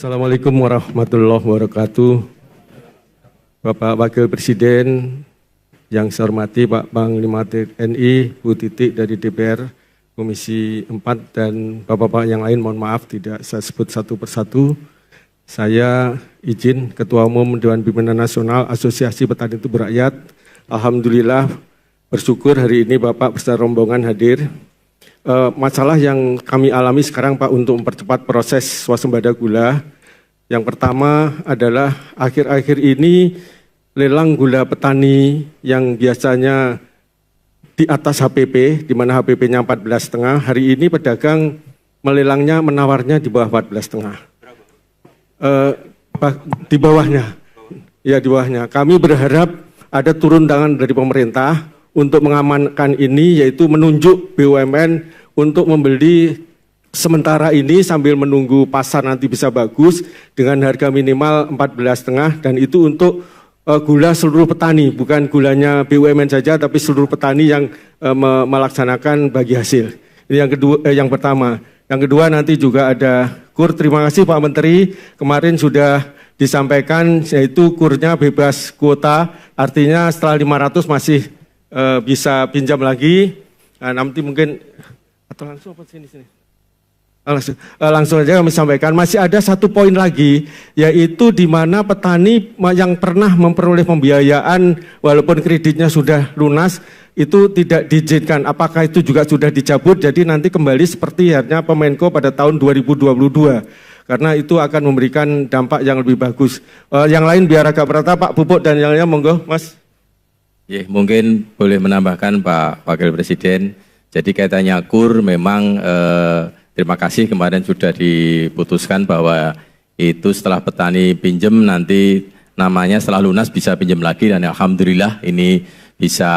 Assalamualaikum warahmatullahi wabarakatuh. Bapak Wakil Presiden yang saya hormati Pak Panglima TNI, Bu Titik dari DPR Komisi 4 dan Bapak-Bapak yang lain, mohon maaf tidak saya sebut satu persatu. Saya izin Ketua Umum Dewan Pimpinan Nasional Asosiasi Petani Tebu Rakyat. Alhamdulillah bersyukur hari ini Bapak beserta rombongan hadir. Masalah yang kami alami sekarang Pak untuk mempercepat proses swasembada gula. Yang pertama adalah akhir-akhir ini lelang gula petani yang biasanya di atas HPP, di mana HPP-nya 14,5, hari ini pedagang melelangnya menawarnya di bawah 14,5. Di bawahnya, ya di bawahnya. Kami berharap ada turun tangan dari pemerintah untuk mengamankan ini, yaitu menunjuk BUMN untuk membeli sementara ini sambil menunggu pasar nanti bisa bagus dengan harga minimal 14,5, dan itu untuk gula seluruh petani, bukan gulanya BUMN saja tapi seluruh petani yang melaksanakan bagi hasil. Ini yang kedua, yang pertama. Yang kedua nanti juga ada kur. Terima kasih Pak Menteri, kemarin sudah disampaikan yaitu kurnya bebas kuota, artinya setelah 500 masih bisa pinjam lagi. Nah, nanti mungkin atau langsung apa sini. Langsung aja kami sampaikan. Masih ada satu poin lagi, yaitu di mana petani yang pernah memperoleh pembiayaan walaupun kreditnya sudah lunas itu tidak diizinkan. Apakah itu juga sudah dicabut? Jadi nanti kembali seperti halnya Pemenko pada tahun 2022. Karena itu akan memberikan dampak yang lebih bagus. Yang lain biar agak merata, Pak Pupuk dan yang lainnya, monggo Mas. Ya, mungkin boleh menambahkan Pak Wakil Presiden. Jadi kaitannya kur memang terima kasih kemarin sudah diputuskan bahwa itu setelah petani pinjem nanti namanya setelah lunas bisa pinjam lagi, dan alhamdulillah ini bisa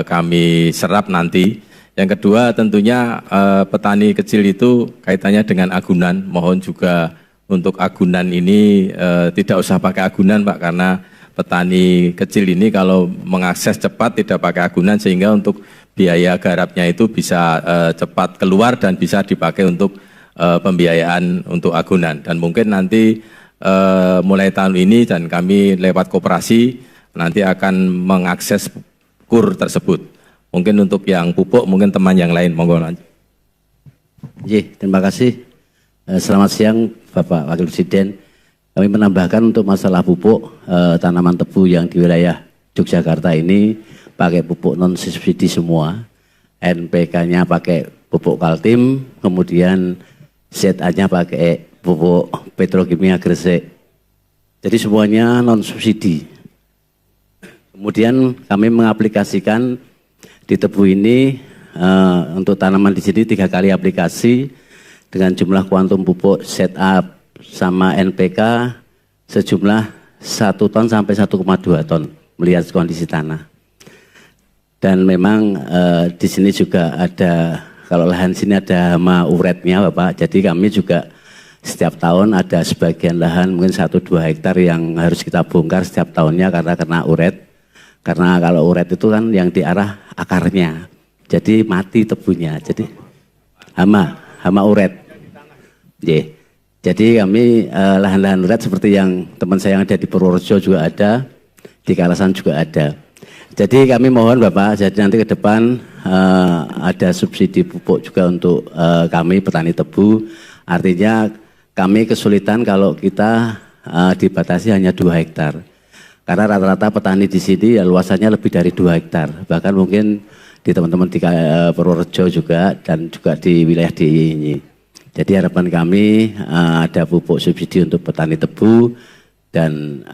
kami serap nanti. Yang kedua tentunya petani kecil itu kaitannya dengan agunan. Mohon juga untuk agunan ini tidak usah pakai agunan Pak, karena petani kecil ini kalau mengakses cepat tidak pakai agunan sehingga untuk biaya garapnya itu bisa cepat keluar dan bisa dipakai untuk pembiayaan untuk agunan. Dan mungkin nanti mulai tahun ini dan kami lewat koperasi nanti akan mengakses kur tersebut. Mungkin untuk yang pupuk, mungkin teman yang lain, monggo lanjut. Terima kasih. Selamat siang Bapak Wakil Presiden. Kami menambahkan untuk masalah pupuk tanaman tebu yang di wilayah Yogyakarta ini pakai pupuk non subsidi semua. NPK-nya pakai pupuk Kaltim, kemudian ZA-nya pakai pupuk Petrokimia Gresik. Jadi semuanya non subsidi. Kemudian kami mengaplikasikan di tebu ini untuk tanaman di sini 3 kali aplikasi dengan jumlah kuantum pupuk ZA sama NPK sejumlah 1 ton sampai 1,2 ton melihat kondisi tanah. Dan memang di sini juga ada, kalau lahan sini ada hama uretnya Bapak, jadi kami juga setiap tahun ada sebagian lahan mungkin 1-2 hektar yang harus kita bongkar setiap tahunnya karena kena uret. Karena kalau uret itu kan yang diarah akarnya, jadi mati tebunya, jadi hama uret. Jadi kami lahan-lahan uret seperti yang teman saya yang ada di Purworejo juga ada, di Kalasan juga ada. Jadi kami mohon Bapak, jadi nanti ke depan ada subsidi pupuk juga untuk kami petani tebu. Artinya kami kesulitan kalau kita dibatasi hanya 2 hektar. Karena rata-rata petani di sini ya luasannya lebih dari 2 hektar. Bahkan mungkin di teman-teman di Purworejo juga dan juga di wilayah di ini. Jadi harapan kami ada pupuk subsidi untuk petani tebu, dan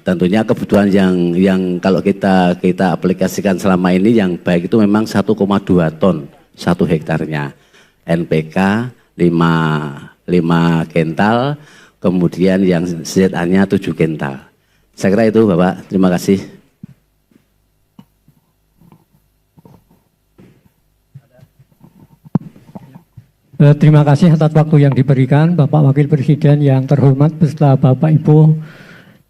tentunya kebutuhan yang kalau kita aplikasikan selama ini yang baik itu memang 1,2 ton 1 hektarnya. NPK 5 kental, kemudian yang ZA-nya 7 kental. Saya kira itu Bapak, terima kasih. Terima kasih atas waktu yang diberikan Bapak Wakil Presiden yang terhormat beserta Bapak Ibu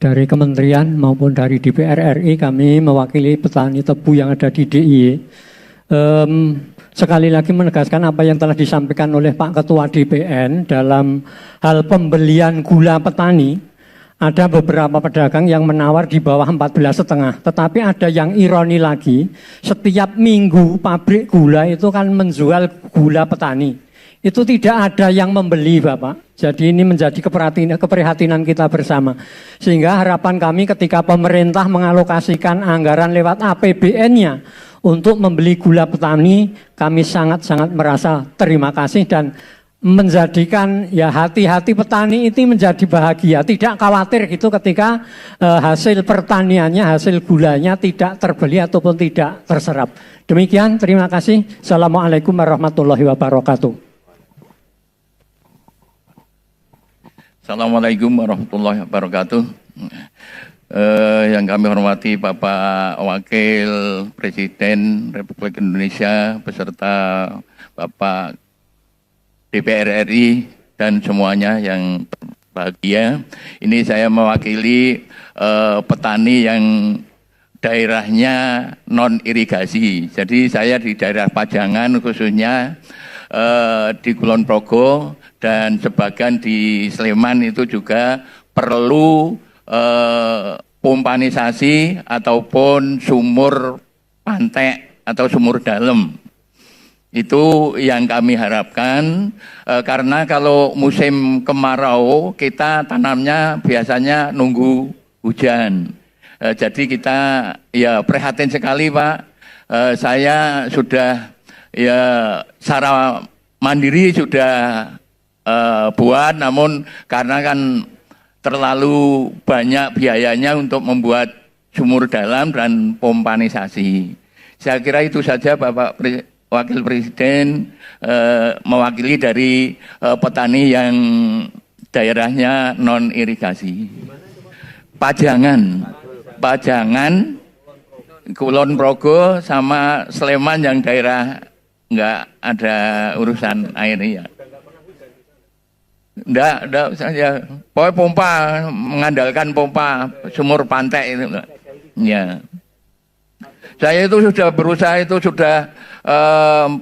dari Kementerian maupun dari DPR RI. Kami mewakili petani tebu yang ada di DIY. sekali lagi menegaskan apa yang telah disampaikan oleh Pak Ketua DPN dalam hal pembelian gula petani. Ada beberapa pedagang yang menawar di bawah 14,5. Tetapi ada yang ironi lagi, setiap minggu pabrik gula itu kan menjual gula petani. Itu tidak ada yang membeli, Bapak. Jadi ini menjadi keprihatinan kita bersama. Sehingga harapan kami ketika pemerintah mengalokasikan anggaran lewat APBN-nya untuk membeli gula petani, kami sangat-sangat merasa terima kasih dan menjadikan ya hati-hati petani itu menjadi bahagia, tidak khawatir gitu ketika hasil pertaniannya, hasil gulanya tidak terbeli ataupun tidak terserap. Demikian, terima kasih. Assalamualaikum warahmatullahi wabarakatuh. Assalamualaikum warahmatullahi wabarakatuh. Yang kami hormati Bapak Wakil Presiden Republik Indonesia beserta Bapak DPR RI dan semuanya yang bahagia. Ini saya mewakili petani yang daerahnya non irigasi. Jadi saya di daerah Pajangan khususnya di Kulon Progo dan sebagian di Sleman itu juga perlu pompanisasi ataupun sumur pantek atau sumur dalam. Itu yang kami harapkan, karena kalau musim kemarau kita tanamnya biasanya nunggu hujan. Jadi kita ya prihatin sekali Pak, saya sudah ya secara mandiri sudah buat, namun karena kan terlalu banyak biayanya untuk membuat sumur dalam dan pompanisasi. Saya kira itu saja Bapak Wakil Presiden mewakili dari petani yang daerahnya non irigasi. Pajangan, Kulon Progo sama Sleman yang daerah nggak ada urusan air ya. Nggak saja. Pokoknya pompa, mengandalkan pompa sumur pantai itu. Ya. Saya itu sudah berusaha itu sudah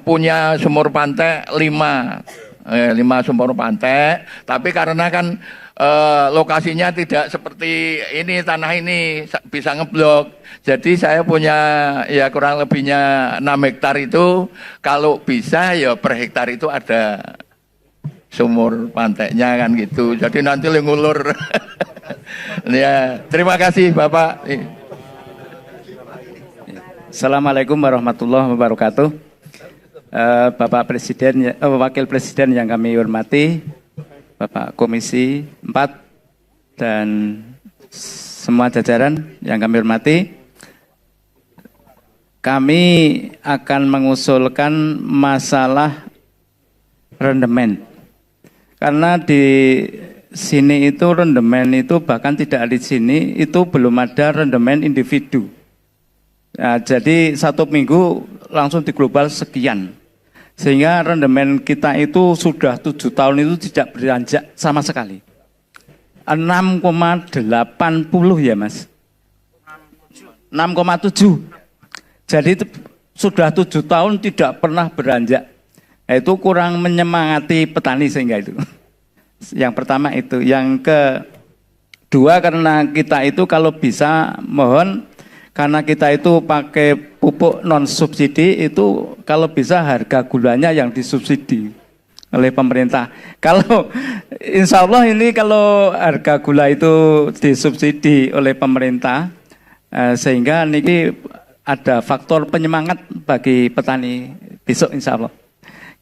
punya sumur pantai 5 sumur pantai, tapi karena kan lokasinya tidak seperti ini, tanah ini bisa ngeblok. Jadi saya punya ya kurang lebihnya 6 hektar itu, kalau bisa ya per hektar itu ada sumur pantainya kan gitu. Jadi nanti ngulur. Ya, terima kasih Bapak. Assalamualaikum warahmatullahi wabarakatuh. Bapak Presiden, Wakil Presiden yang kami hormati, Bapak Komisi 4 dan semua jajaran yang kami hormati, kami akan mengusulkan masalah rendemen. Karena di sini itu rendemen itu bahkan tidak di sini itu belum ada rendemen individu. Nah, jadi 1 minggu langsung di global sekian. Sehingga rendemen kita itu sudah 7 tahun itu tidak beranjak sama sekali. 6,80 ya Mas. 6,7. Jadi itu sudah 7 tahun tidak pernah beranjak. Nah, itu kurang menyemangati petani sehingga itu. Yang pertama itu. Yang kedua karena kita itu kalau bisa mohon, karena kita itu pakai pupuk non subsidi itu kalau bisa harga gulanya yang disubsidi oleh pemerintah. Kalau insya Allah ini kalau harga gula itu disubsidi oleh pemerintah sehingga ini ada faktor penyemangat bagi petani besok insya Allah.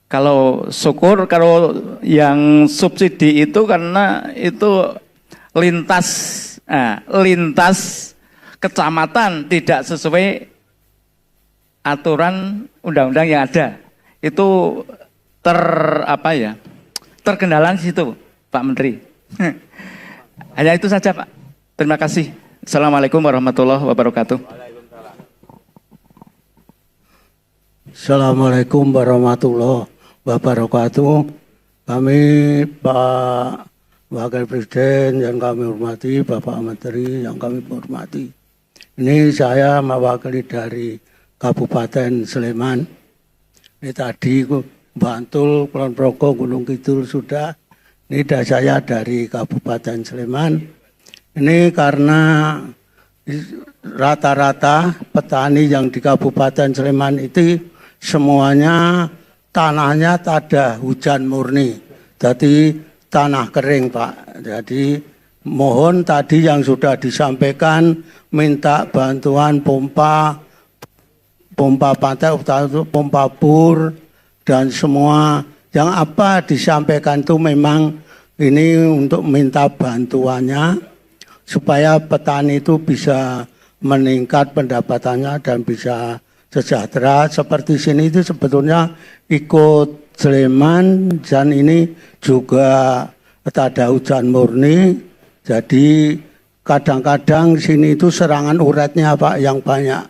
Kalau syukur kalau yang subsidi itu karena itu lintas kecamatan tidak sesuai aturan undang-undang yang ada. Itu terkendala di situ, Pak Menteri. Hanya itu saja, Pak. Terima kasih. Assalamualaikum warahmatullahi wabarakatuh. Assalamualaikum warahmatullahi wabarakatuh. Kami Pak Wakil Presiden yang kami hormati, Bapak Menteri yang kami hormati. Ini saya mewakili dari Kabupaten Sleman. Ini tadi Bantul, Kulon Progo, Gunung Kidul sudah. Ini saya dari Kabupaten Sleman. Ini karena rata-rata petani yang di Kabupaten Sleman itu semuanya tanahnya tak ada hujan murni. Jadi tanah kering, Pak. Jadi mohon tadi yang sudah disampaikan minta bantuan pompa pantai, pompa bor dan semua yang apa disampaikan itu memang ini untuk minta bantuannya supaya petani itu bisa meningkat pendapatannya dan bisa sejahtera. Seperti sini itu sebetulnya ikut Sleman dan ini juga tak ada hujan murni. Jadi kadang-kadang sini itu serangan uratnya Pak yang banyak.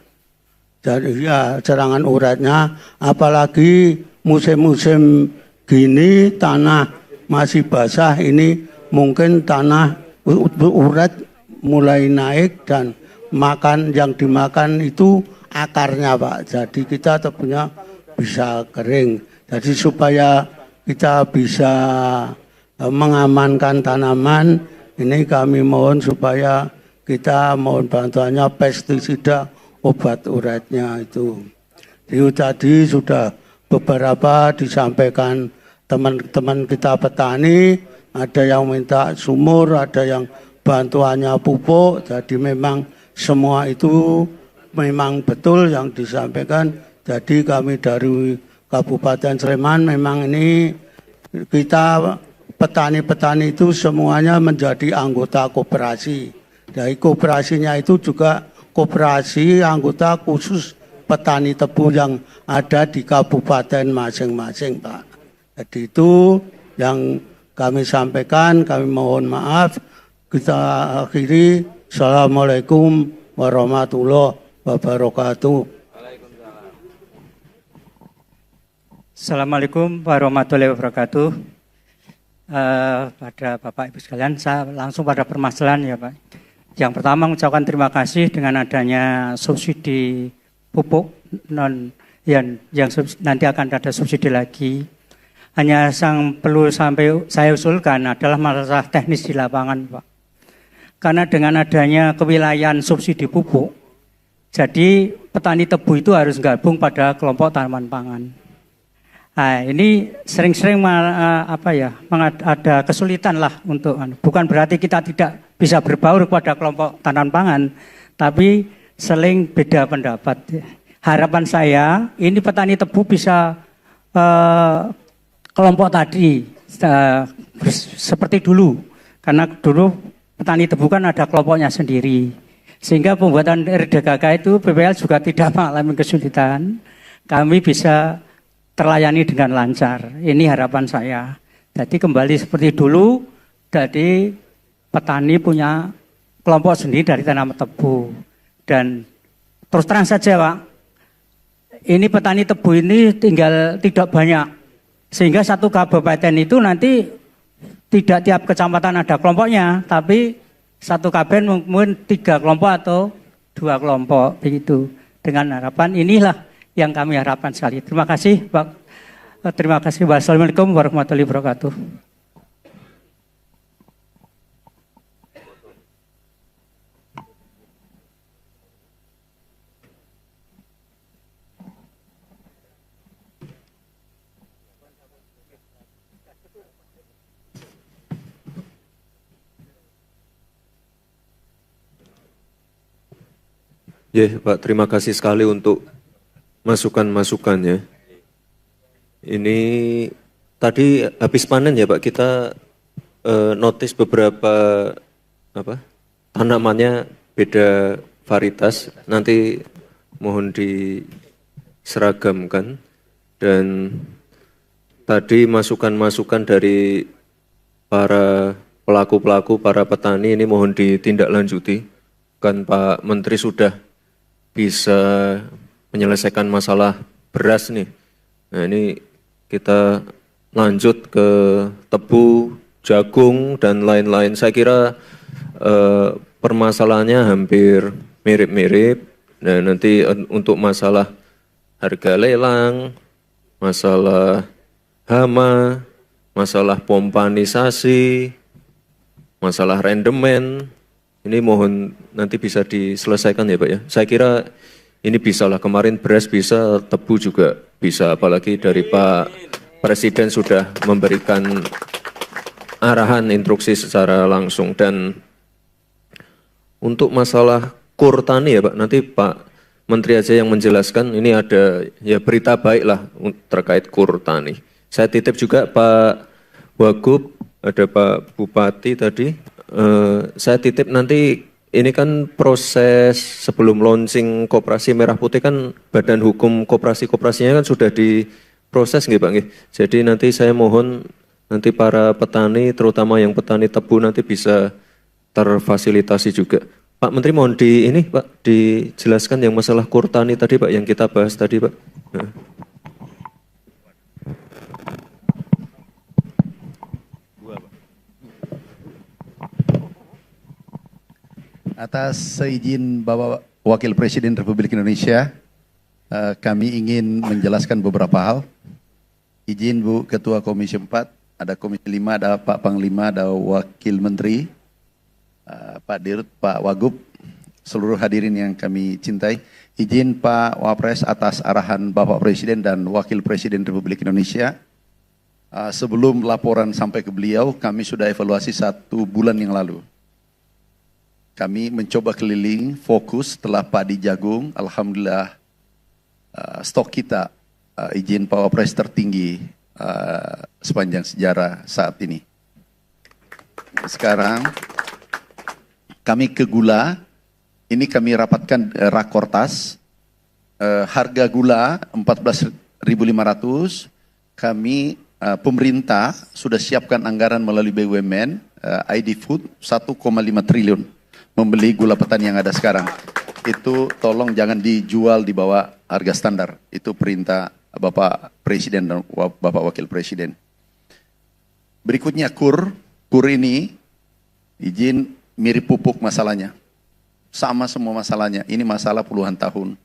Jadi ya serangan uratnya apalagi musim-musim gini tanah masih basah ini mungkin tanah urat mulai naik dan makan yang dimakan itu akarnya Pak. Jadi kita tentunya bisa kering. Jadi supaya kita bisa mengamankan tanaman, ini kami mohon supaya kita mohon bantuannya pestisida obat uratnya itu. Jadi tadi sudah beberapa disampaikan teman-teman kita petani, ada yang minta sumur, ada yang bantuannya pupuk. Jadi memang semua itu memang betul yang disampaikan. Jadi kami dari Kabupaten Sleman memang ini kita petani-petani itu semuanya menjadi anggota koperasi. Dari koperasinya itu juga koperasi anggota khusus petani tebu yang ada di kabupaten masing-masing, Pak. Jadi itu yang kami sampaikan, kami mohon maaf. Kita akhiri. Assalamualaikum warahmatullahi wabarakatuh. Assalamualaikum warahmatullahi wabarakatuh. Pada Bapak Ibu sekalian, saya langsung pada permasalahan ya Pak. Yang pertama mengucapkan terima kasih dengan adanya subsidi pupuk yang nanti akan ada subsidi lagi. Hanya yang perlu sampai saya usulkan adalah masalah teknis di lapangan Pak. Karena dengan adanya kewilayahan subsidi pupuk, jadi petani tebu itu harus gabung pada kelompok tanaman pangan. Nah, ini sering-sering ada kesulitan lah untuk, bukan berarti kita tidak bisa berbaur kepada kelompok tanaman pangan, tapi sering beda pendapat. Harapan saya, ini petani tebu bisa kelompok tadi seperti dulu, karena dulu petani tebu kan ada kelompoknya sendiri, sehingga pembuatan RDKK itu BPL juga tidak mengalami kesulitan. Kami bisa terlayani dengan lancar. Ini harapan saya. Jadi kembali seperti dulu, jadi petani punya kelompok sendiri dari tanaman tebu. Dan terus terang saja Pak, ini petani tebu ini tinggal tidak banyak. Sehingga satu kabupaten itu nanti tidak tiap kecamatan ada kelompoknya, tapi satu kabupaten mungkin 3 kelompok atau 2 kelompok begitu. Dengan harapan inilah yang kami harapkan sekali. Terima kasih Pak. Terima kasih. Wassalamualaikum warahmatullahi wabarakatuh. Ya, Pak, terima kasih sekali untuk masukan-masukannya. Ini tadi habis panen ya Pak, kita notice beberapa tanamannya beda varietas. Nanti mohon diseragamkan. Dan tadi masukan-masukan dari para pelaku-pelaku, para petani ini mohon ditindaklanjuti. Kan Pak Menteri sudah bisa menyelesaikan masalah beras nih. Nah ini kita lanjut ke tebu, jagung, dan lain-lain. Saya kira permasalahannya hampir mirip-mirip. Nah nanti untuk masalah harga lelang, masalah hama, masalah pompanisasi, masalah rendemen, ini mohon nanti bisa diselesaikan ya Pak ya. Saya kira ini bisalah, kemarin beras bisa, tebu juga bisa, apalagi dari Pak Presiden sudah memberikan arahan instruksi secara langsung. Dan untuk masalah kur tani ya Pak, nanti Pak Menteri aja yang menjelaskan. Ini ada ya berita baik lah terkait kur tani. Saya titip juga Pak Wagub, ada Pak Bupati tadi. Saya titip nanti, ini kan proses sebelum launching Koperasi Merah Putih kan Badan Hukum Koperasi-Koperasinya kan sudah diproses nggih Pak nggih. Jadi nanti saya mohon nanti para petani, terutama yang petani tebu nanti bisa terfasilitasi juga. Pak Menteri mohon Pak dijelaskan yang masalah kur tani tadi Pak, yang kita bahas tadi Pak. Atas seizin Bapak Wakil Presiden Republik Indonesia, kami ingin menjelaskan beberapa hal. Izin Bu Ketua Komisi 4, ada Komisi 5, ada Pak Panglima, ada Wakil Menteri, Pak Dirut, Pak Wagub, seluruh hadirin yang kami cintai. Izin Pak Wapres atas arahan Bapak Presiden dan Wakil Presiden Republik Indonesia. Sebelum laporan sampai ke beliau, kami sudah evaluasi 1 bulan yang lalu. Kami mencoba keliling, fokus setelah padi jagung, alhamdulillah stok kita izin Pak Wapres tertinggi sepanjang sejarah saat ini. Sekarang kami ke gula, ini kami rapatkan rakortas, harga gula 14.500, kami pemerintah sudah siapkan anggaran melalui BUMN, ID Food 1,5 triliun. Membeli gula petani yang ada sekarang. Itu tolong jangan dijual di bawah harga standar. Itu perintah Bapak Presiden dan Bapak Wakil Presiden. Berikutnya kur ini izin mirip pupuk masalahnya. Sama semua masalahnya. Ini masalah puluhan tahun.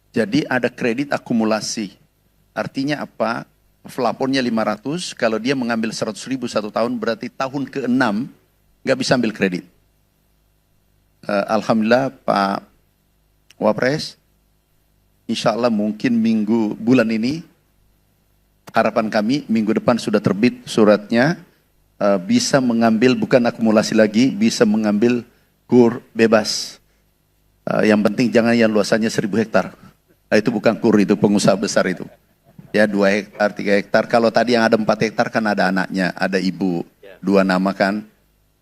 Jadi ada kredit akumulasi. Artinya apa? Plafonnya 500, kalau dia mengambil 100.000 1 tahun berarti tahun ke-6 nggak bisa ambil kredit. Alhamdulillah Pak Wapres, insya Allah mungkin bulan ini, harapan kami minggu depan sudah terbit suratnya, bisa mengambil bukan akumulasi lagi, bisa mengambil kur bebas. Yang penting jangan yang luasannya 1.000 hektar. Itu bukan kur, itu pengusaha besar itu. Ya 2 hektar, 3 hektar. Kalau tadi yang ada 4 hektar kan ada anaknya, ada ibu, 2 nama kan,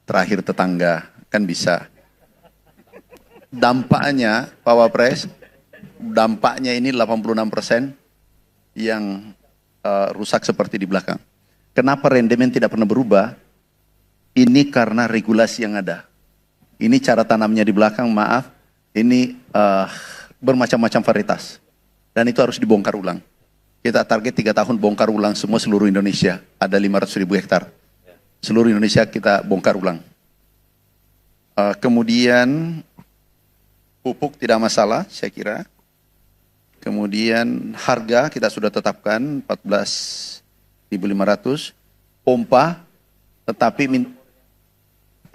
terakhir tetangga, kan bisa. Dampaknya Pak Wapres, dampaknya ini 86% yang rusak seperti di belakang. Kenapa rendemen tidak pernah berubah? Ini karena regulasi yang ada. Ini cara tanamnya di belakang, maaf, ini bermacam-macam varietas. Dan itu harus dibongkar ulang. Kita target 3 tahun bongkar ulang semua seluruh Indonesia. Ada 500.000 hektar. Seluruh Indonesia kita bongkar ulang. Kemudian pupuk tidak masalah, saya kira. Kemudian harga kita sudah tetapkan 14.500. Pompa, tetapi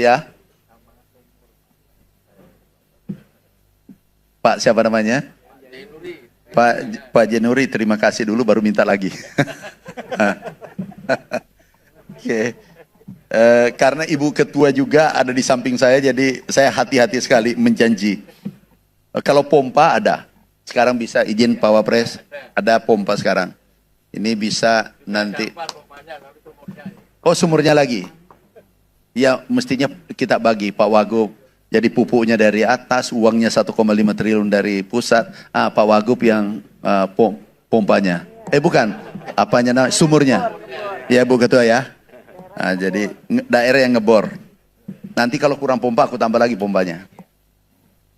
ya. Pak siapa namanya? Pak Jenuri, terima kasih dulu baru minta lagi. Oke. Karena Ibu Ketua juga ada di samping saya, jadi saya hati-hati sekali menjanji. Kalau pompa ada, sekarang bisa izin Pak Wapres, ada pompa sekarang. Ini bisa nanti. Oh sumurnya lagi. Ya mestinya kita bagi Pak Wagub. Jadi pupuknya dari atas, uangnya 1,5 triliun dari pusat. Pak Wagub yang pompanya. Bukan, apanya sumurnya. Ya Bu Ketua ya. Nah, jadi daerah yang ngebor. Nanti kalau kurang pompa aku tambah lagi pompanya.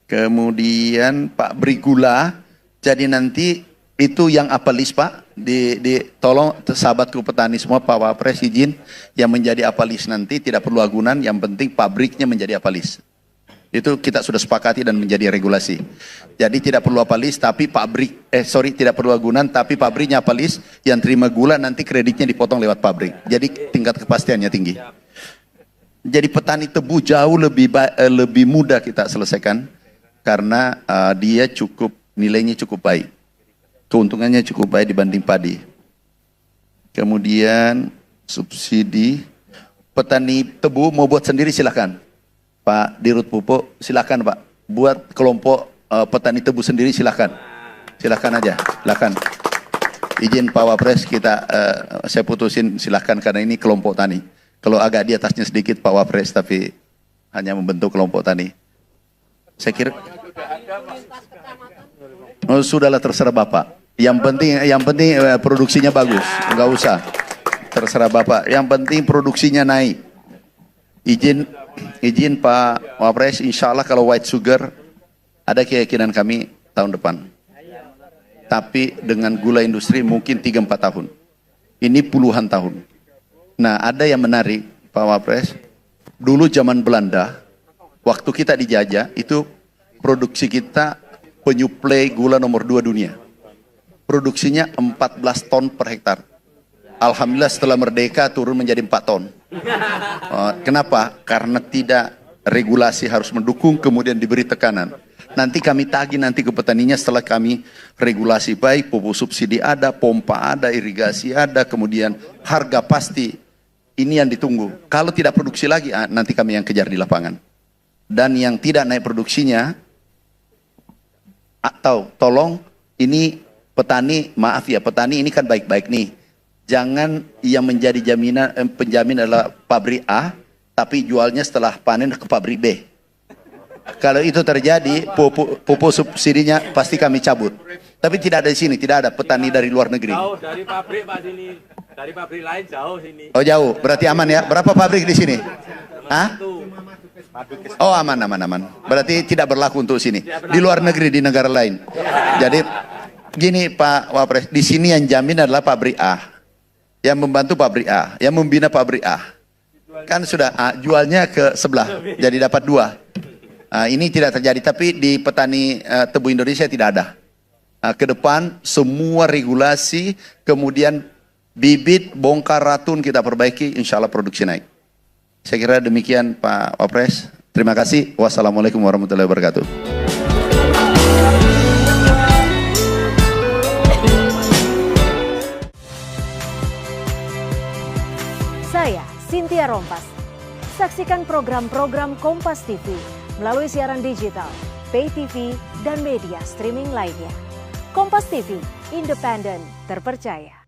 Kemudian Pak Brigula, jadi nanti itu yang apalis Pak, tolong sahabatku petani semua, Pak Wapres izin yang menjadi apalis nanti tidak perlu agunan, yang penting pabriknya menjadi apalis. Itu kita sudah sepakati dan menjadi regulasi. Jadi tidak perlu apa list, tapi tidak perlu agunan, tapi pabriknya apa list, yang terima gula nanti kreditnya dipotong lewat pabrik. Jadi tingkat kepastiannya tinggi. Jadi petani tebu jauh lebih mudah kita selesaikan karena dia nilainya cukup baik. Keuntungannya cukup baik dibanding padi. Kemudian subsidi petani tebu mau buat sendiri silakan. Pak Dirut Pupuk, silakan Pak, buat kelompok petani tebu sendiri silakan aja, silakan. Izin Pak Wapres saya putusin silakan karena ini kelompok tani. Kalau agak di atasnya sedikit Pak Wapres, tapi hanya membentuk kelompok tani. Saya kira, sudahlah terserah Bapak. Yang penting produksinya bagus, nggak usah. Terserah Bapak. Yang penting produksinya naik. Izin Pak Wapres, insya Allah kalau white sugar ada keyakinan kami tahun depan. Tapi dengan gula industri mungkin 3-4 tahun. Ini puluhan tahun. Nah ada yang menarik Pak Wapres, dulu zaman Belanda, waktu kita dijajah itu produksi kita penyuplai gula nomor 2 dunia. Produksinya 14 ton per hektar. Alhamdulillah setelah merdeka turun menjadi 4 ton. Kenapa? Karena tidak regulasi harus mendukung kemudian diberi tekanan. Nanti kami tagih nanti ke petaninya setelah kami regulasi baik, pupuk subsidi ada, pompa ada, irigasi ada, kemudian harga pasti. Ini yang ditunggu. Kalau tidak produksi lagi, nanti kami yang kejar di lapangan. Dan yang tidak naik produksinya, atau tolong ini petani, maaf ya petani ini kan baik-baik nih. Jangan yang menjadi penjamin adalah pabrik A, tapi jualnya setelah panen ke pabrik B. Kalau itu terjadi, pupuk subsidinya pasti kami cabut. Tapi tidak ada di sini, tidak ada petani dari luar negeri. Jauh dari pabrik Pak sini, dari pabrik lain jauh sini. Oh jauh, berarti aman ya? Berapa pabrik di sini? Hah? Oh aman. Berarti tidak berlaku untuk sini. Di luar negeri, di negara lain. Jadi gini Pak Wapres, di sini yang jamin adalah pabrik A. Yang membantu pabrik A, yang membina pabrik A. Kan sudah jualnya ke sebelah, jadi dapat 2. Ini tidak terjadi, tapi di petani tebu Indonesia tidak ada. Ke depan semua regulasi, kemudian bibit, bongkar ratun kita perbaiki, insya Allah produksi naik. Saya kira demikian Pak Wapres. Terima kasih. Wassalamualaikum warahmatullahi wabarakatuh. Saya Cynthia Rompas. Saksikan program-program Kompas TV melalui siaran digital, pay TV, dan media streaming lainnya. Kompas TV, independen, terpercaya.